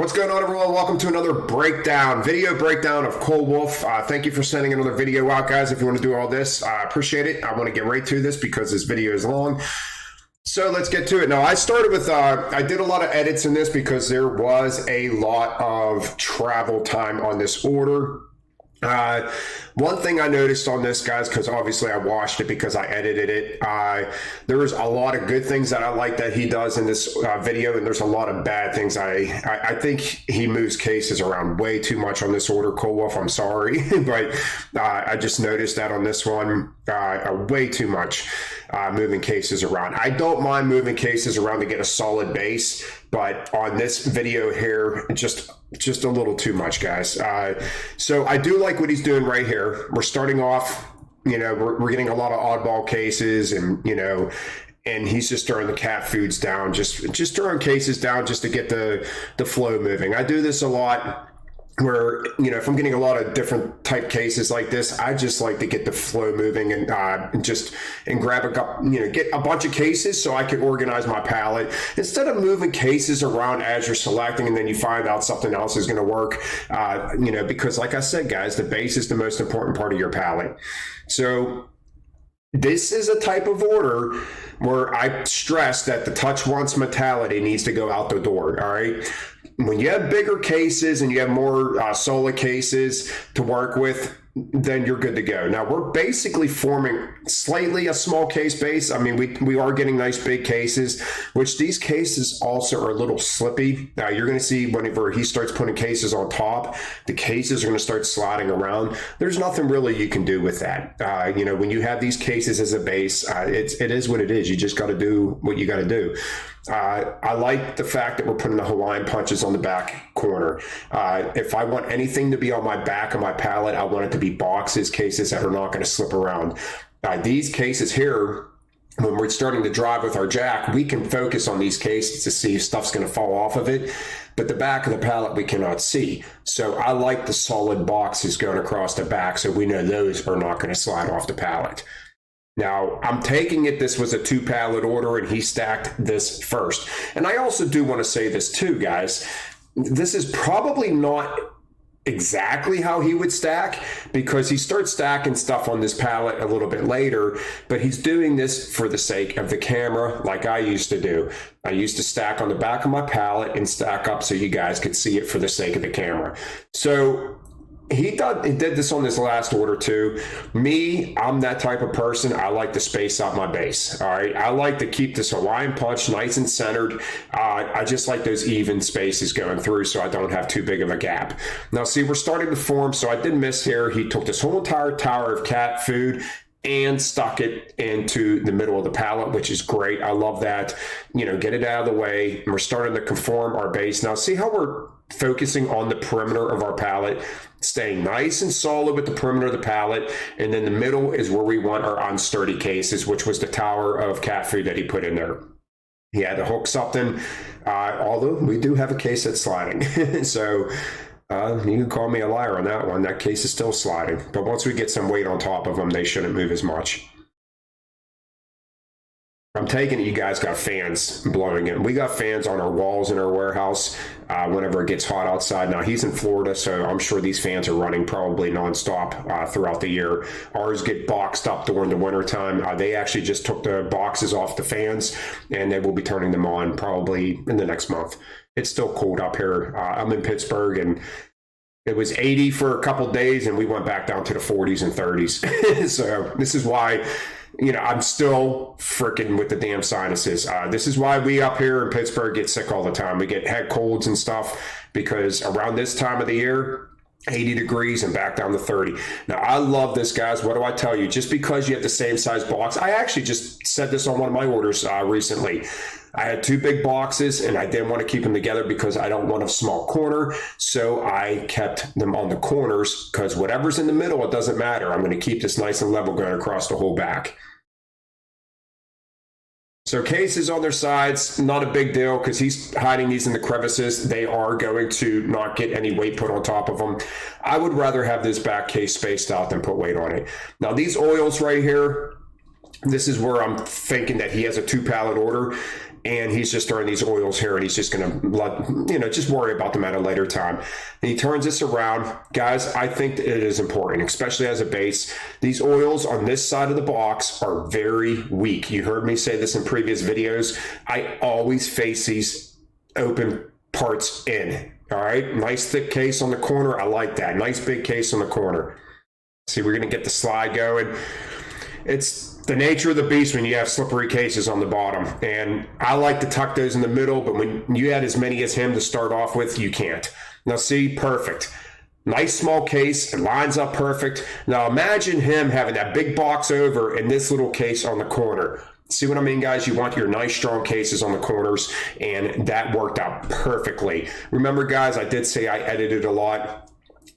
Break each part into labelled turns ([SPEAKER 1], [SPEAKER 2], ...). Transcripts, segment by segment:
[SPEAKER 1] What's going on, everyone? Welcome to another video breakdown of Cole Wolf. Thank you for sending another video out, guys. If you want to do all this, I appreciate it. I want to get right to this because this video is long. So let's get to it. Now, I started with, I did a lot of edits in this because there was a lot of travel time on this order. One thing I noticed on this, guys, because obviously I watched it because I edited it, there was a lot of good things that I like that he does in this video, and there's a lot of bad things. I think he moves cases around way too much on this order, Cole Wolf. I'm sorry, but I just noticed that on this one, way too much moving cases around. I don't mind moving cases around to get a solid base, but on this video here, just a little too much, guys. So I do like what he's doing right here. We're starting off, you know, we're getting a lot of oddball cases, and you know, and he's just throwing the cat foods down, just throwing cases down just to get the flow moving. I do this a lot where, you know, if I'm getting a lot of different type cases like this, I just like to get the flow moving and grab get a bunch of cases so I can organize my palette instead of moving cases around as you're selecting and then you find out something else is going to work, you know, because like I said, guys, the base is the most important part of your palette. So this is a type of order where I stress that the touch once mentality needs to go out the door, all right? When you have bigger cases and you have more solid cases to work with, then you're good to go. Now, we're basically forming slightly a small case base. I mean, we are getting nice big cases, which these cases also are a little slippy. Now, you're going to see whenever he starts putting cases on top, the cases are going to start sliding around. There's nothing really you can do with that. You know, when you have these cases as a base, it is what it is. You just got to do what you got to do. I like the fact that we're putting the Hawaiian punches on the back corner. If I want anything to be on my back of my palette, I want it to be boxes, cases that are not going to slip around. These cases here, when we're starting to drive with our jack, we can focus on these cases to see if stuff's going to fall off of it. But the back of the palette we cannot see. So I like the solid boxes going across the back so we know those are not going to slide off the palette. Now, I'm taking it this was a two palette order and he stacked this first. And I also do want to say this too, guys. This is probably not exactly how he would stack because he starts stacking stuff on this palette a little bit later, but he's doing this for the sake of the camera like I used to do. I used to stack on the back of my palette and stack up so you guys could see it for the sake of the camera. So he did this on this last order too. Me, I'm that type of person. I like to space out my base. All right. I like to keep this Hawaiian punch nice and centered. I just like those even spaces going through so I don't have too big of a gap. Now, see, we're starting to form. So I did miss here. He took this whole entire tower of cat food and stuck it into the middle of the palette, which is great. I love that. You know, get it out of the way. And we're starting to conform our base. Now, see how we're focusing on the perimeter of our palette, staying nice and solid with the perimeter of the palette, and then the middle is where we want our unsturdy cases, which was the tower of cat food that he put in there. He had to hook something, although we do have a case that's sliding. So you can call me a liar on that one. That case is still sliding, but once we get some weight on top of them, they shouldn't move as much. I'm taking it you guys got fans blowing it. We got fans on our walls in our warehouse whenever it gets hot outside. Now, he's in Florida, so I'm sure these fans are running probably nonstop throughout the year. Ours get boxed up during the wintertime. They actually just took the boxes off the fans, and they will be turning them on probably in the next month. It's still cold up here. I'm in Pittsburgh, and it was 80 for a couple days, and we went back down to the 40s and 30s. So this is why, you know, I'm still freaking with the damn sinuses. This is why we up here in Pittsburgh get sick all the time. We get head colds and stuff because around this time of the year, 80 degrees and back down to 30. Now, I love this, guys. What do I tell you? Just because you have the same size box, I actually just said this on one of my orders recently. I had two big boxes and I didn't want to keep them together because I don't want a small corner. So I kept them on the corners because whatever's in the middle, it doesn't matter. I'm going to keep this nice and level going across the whole back. So cases on their sides, not a big deal because he's hiding these in the crevices. They are going to not get any weight put on top of them. I would rather have this back case spaced out than put weight on it. Now, these oils right here, this is where I'm thinking that he has a two pallet order. and he's just throwing these oils here, and he's just going to let, just worry about them at a later time. And he turns this around. Guys, I think it is important, especially as a base. These oils on this side of the box are very weak. You heard me say this in previous videos. I always face these open parts in. All right, nice thick case on the corner. I like that. Nice big case on the corner. See, we're going to get the slide going. It's the nature of the beast when you have slippery cases on the bottom. And I like to tuck those in the middle, but when you had as many as him to start off with, you can't. Now see, perfect. Nice small case, it lines up perfect. Now imagine him having that big box over and this little case on the corner. See what I mean, guys? You want your nice strong cases on the corners, and that worked out perfectly. Remember, guys, I did say I edited a lot.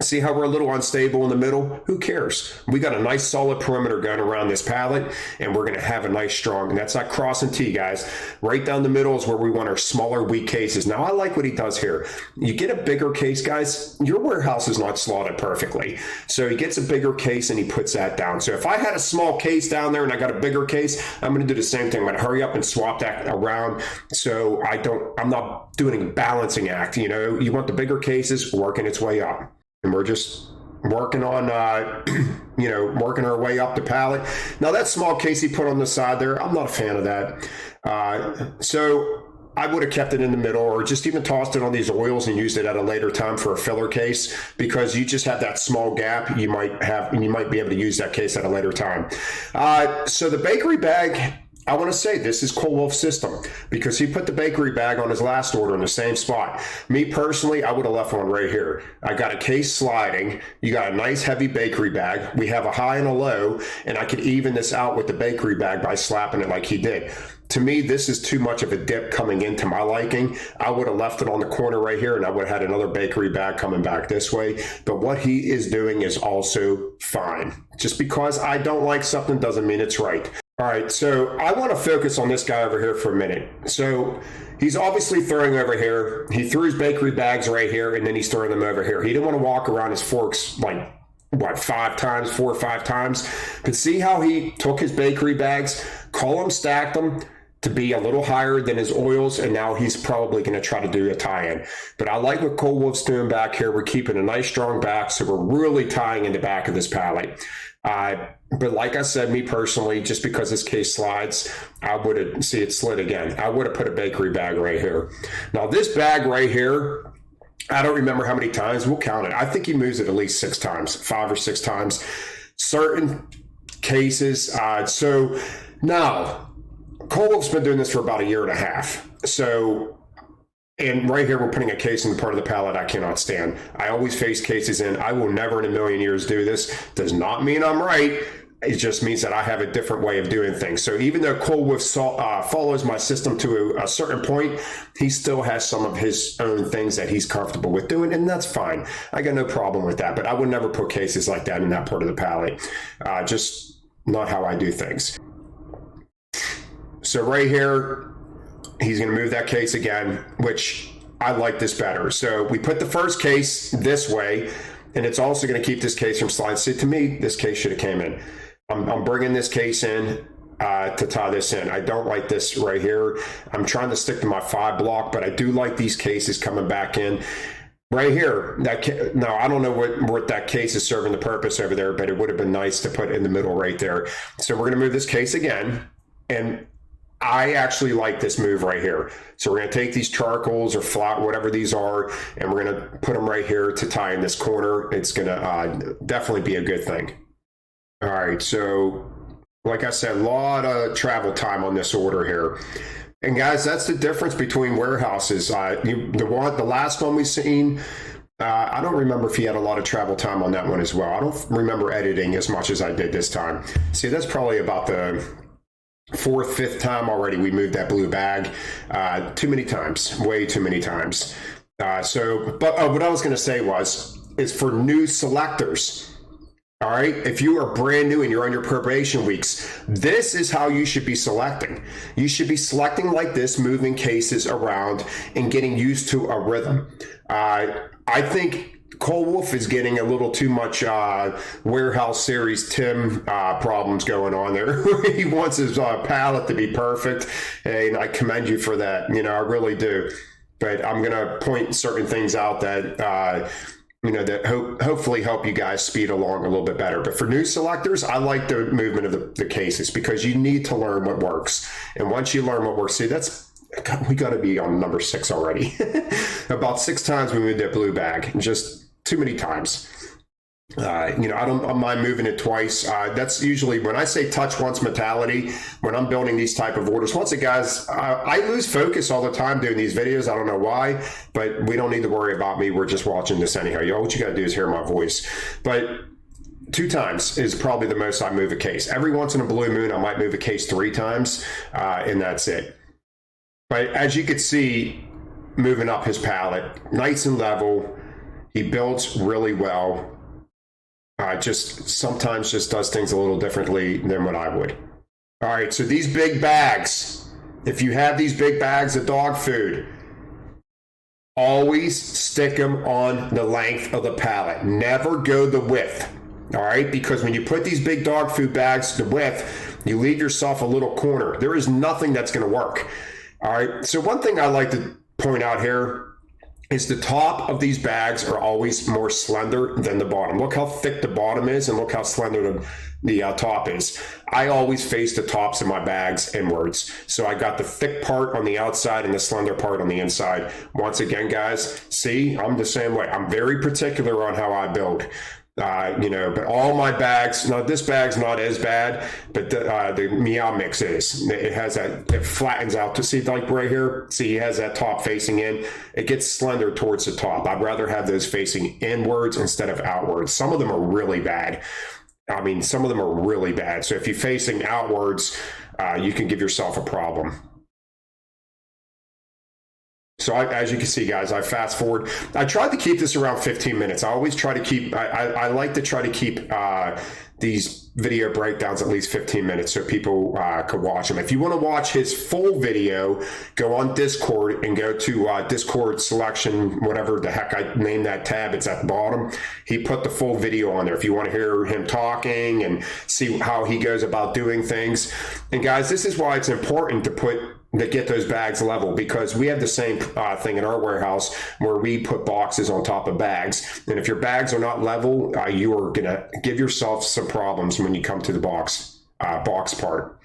[SPEAKER 1] See how we're a little unstable in the middle? Who cares? We got a nice solid perimeter gun around this pallet, and we're going to have a nice strong, and that's not cross and T, guys. Right down the middle is where we want our smaller, weak cases. Now, I like what he does here. You get a bigger case, guys, your warehouse is not slotted perfectly. So he gets a bigger case, and he puts that down. So if I had a small case down there and I got a bigger case, I'm going to do the same thing. I'm going to hurry up and swap that around so I'm not doing a balancing act. You want the bigger cases working its way up. And we're just working on, working our way up the pallet. Now, that small case he put on the side there, I'm not a fan of that. So I would have kept it in the middle, or just even tossed it on these oils and used it at a later time for a filler case, because you just have that small gap you might be able to use that case at a later time. So the bakery bag, I want to say this is Cold Wolf's system, because he put the bakery bag on his last order in the same spot. Me personally, I would have left one right here. I got a case sliding. You got a nice heavy bakery bag. We have a high and a low, and I could even this out with the bakery bag by slapping it like he did. To me, this is too much of a dip coming into my liking. I would have left it on the corner right here, and I would have had another bakery bag coming back this way. But what he is doing is also fine. Just because I don't like something doesn't mean it's right. All right, so I want to focus on this guy over here for a minute. So he's obviously throwing over here. He threw his bakery bags right here, and then he's throwing them over here. He didn't want to walk around his forks like, 4 or 5 times. But see how he took his bakery bags, column stacked them to be a little higher than his oils, and now he's probably going to try to do a tie-in. But I like what Cold Wolf's doing back here. We're keeping a nice strong back, so we're really tying in the back of this pallet. But like I said, me personally, just because this case slides, I would have, see it slid again. I would have put a bakery bag right here. Now this bag right here, I don't remember how many times. We'll count it. I think he moves it at least 6 times, 5 or 6 times. Certain cases. So now, Cold Wolf's been doing this for about 1.5 years. So, and right here, we're putting a case in the part of the pallet I cannot stand. I always face cases in. I will never in a million years do this. Does not mean I'm right. It just means that I have a different way of doing things. So even though Cold Wolf follows my system to a certain point, he still has some of his own things that he's comfortable with doing, and that's fine. I got no problem with that, but I would never put cases like that in that part of the pallet. Just not how I do things. So right here, he's going to move that case again, which I like this better. So we put the first case this way, and it's also going to keep this case from sliding. See, to me, this case should have came in. I'm bringing this case in to tie this in. I don't like this right here. I'm trying to stick to my 5 block, but I do like these cases coming back in. Right here, now I don't know what that case is serving the purpose over there, but it would have been nice to put in the middle right there. So we're going to move this case again, and I actually like this move right here. So we're going to take these charcoals or flat, whatever these are, and we're going to put them right here to tie in this corner. It's going to definitely be a good thing. All right, so like I said, a lot of travel time on this order here. And guys, that's the difference between warehouses. The last one we seen, I don't remember if he had a lot of travel time on that one as well. I don't remember editing as much as I did this time. See, that's probably about the 4th, 5th time already we moved that blue bag. Too many times, way too many times. What I was going to say is for new selectors. All right, if you are brand new and you're on your probation weeks, this is how you should be selecting. You should be selecting like this, moving cases around and getting used to a rhythm. I think Cole Wolf is getting a little too much Warehouse Series Tim problems going on there. He wants his palette to be perfect, and I commend you for that. You know, I really do. But I'm going to point certain things out that you know, that hopefully help you guys speed along a little bit better. But for new selectors, I like the movement of the cases, because you need to learn what works. And once you learn what works, see, we got to be on number 6 already. About 6 times we moved that blue bag, just too many times. You know, I don't mind moving it twice. That's usually when I say touch once mentality, when I'm building these type of orders. Once again, guys, I lose focus all the time doing these videos. I don't know why, but we don't need to worry about me. We're just watching this anyhow. What you got to do is hear my voice. But 2 times is probably the most I move a case. Every once in a blue moon, I might move a case 3 times, and that's it. But as you can see, moving up his palette, nice and level. He builds really well. Just sometimes just does things a little differently than what I would. All right, so these big bags, if you have these big bags of dog food, always stick them on the length of the pallet. Never go the width, all right? Because when you put these big dog food bags the width, you leave yourself a little corner. There is nothing that's going to work, all right? So one thing I like to point out here is the top of these bags are always more slender than the bottom. Look how thick the bottom is, and look how slender the top is. I always face the tops of my bags inwards. So I got the thick part on the outside and the slender part on the inside. Once again, guys, see, I'm the same way. I'm very particular on how I build. You know, but all my bags, now this bag's not as bad, but the Meow Mix is. It has that, it flattens out to see, like right here, see, he has that top facing in. It gets slender towards the top. I'd rather have those facing inwards instead of outwards. Some of them are really bad. I mean, some of them are really bad. So if you're facing outwards, you can give yourself a problem. So as you can see, guys, I fast forward. I tried to keep this around 15 minutes. I always try to keep, I like to try to keep these video breakdowns at least 15 minutes so people could watch them. If you want to watch his full video, go on Discord and go to Discord selection, whatever the heck I named that tab, it's at the bottom. He put the full video on there if you want to hear him talking and see how he goes about doing things. And guys, this is why it's important to get those bags level, because we have the same thing in our warehouse where we put boxes on top of bags. And if your bags are not level, you are going to give yourself some problems when you come to the box part.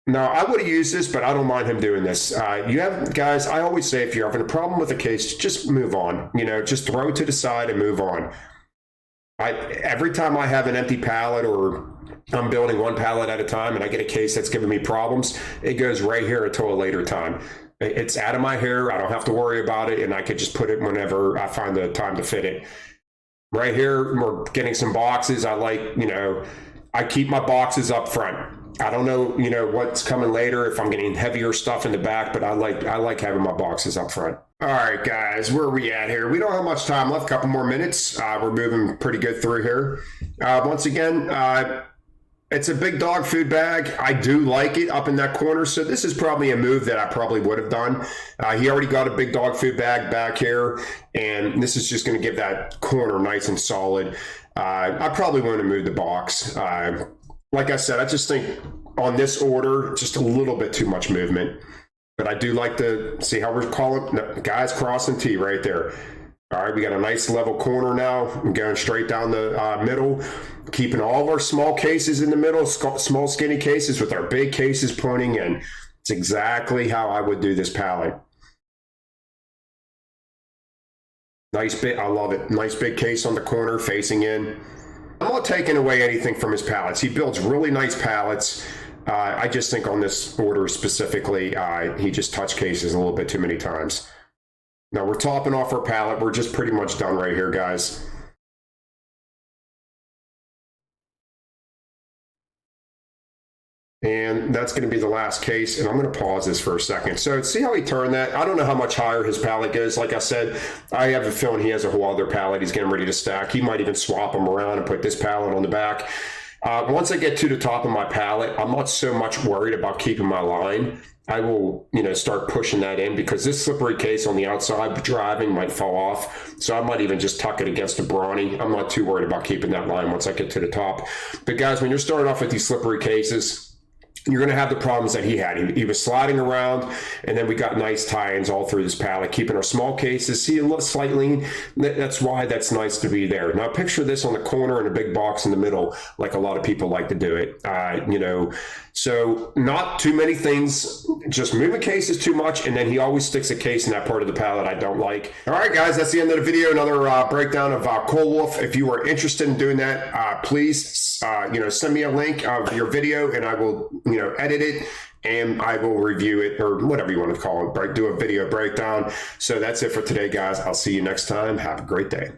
[SPEAKER 1] Now, I would have used this, but I don't mind him doing this. You have, guys, I always say if you're having a problem with a case, just move on. You know, just throw it to the side and move on. Every time I have an empty pallet, or I'm building one pallet at a time and I get a case that's giving me problems, it goes right here until a later time. It's out of my hair. I don't have to worry about it, and I could just put it whenever I find the time to fit it. Right here, we're getting some boxes. I like, you know, I keep my boxes up front. I don't know, you know, what's coming later if I'm getting heavier stuff in the back, but I like having my boxes up front. All right, guys, where are we at here? We don't have much time left, a couple more minutes. We're moving pretty good through here. Once again, it's a big dog food bag. I do like it up in that corner, so this is probably a move that I probably would have done. He already got a big dog food bag back here, and this is just going to give that corner nice and solid. I probably want to move the box. Like I said, I just think on this order, just a little bit too much movement. But I do like to see how we're calling, guys, crossing T right there. All right, we got a nice level corner now. I'm going straight down the middle, keeping all of our small cases in the middle, small skinny cases with our big cases pointing in. It's exactly how I would do this pallet. Nice big, I love it. Nice big case on the corner facing in. I'm not taking away anything from his pallets. He builds really nice pallets. I just think on this order specifically, he just touched cases a little bit too many times. Now we're topping off our pallet. We're just pretty much done right here, guys. And that's going to be the last case, and I'm going to pause this for a second. So see how he turned that? I don't know how much higher his pallet goes. Like I said, I have a feeling he has a whole other pallet he's getting ready to stack. He might even swap them around and put this pallet on the back. Once I get to the top of my pallet, I'm not so much worried about keeping my line. I will, start pushing that in, because this slippery case on the outside driving might fall off. So I might even just tuck it against a brawny. I'm not too worried about keeping that line once I get to the top. But guys, when you're starting off with these slippery cases, you're going to have the problems that he had. He was sliding around, and then we got nice tie-ins all through this pallet, keeping our small cases. See, a little slight lean. That's why that's nice to be there. Now picture this on the corner and a big box in the middle, like a lot of people like to do it. So not too many things, just moving cases too much, and then he always sticks a case in that part of the pallet I don't like. All right, guys, that's the end of the video. Another breakdown of Cold Wolf. If you are interested in doing that, please, send me a link of your video, and I will, edit it, and I will review it, or whatever you want to call it, do a video breakdown. So that's it for today, guys. I'll see you next time. Have a great day.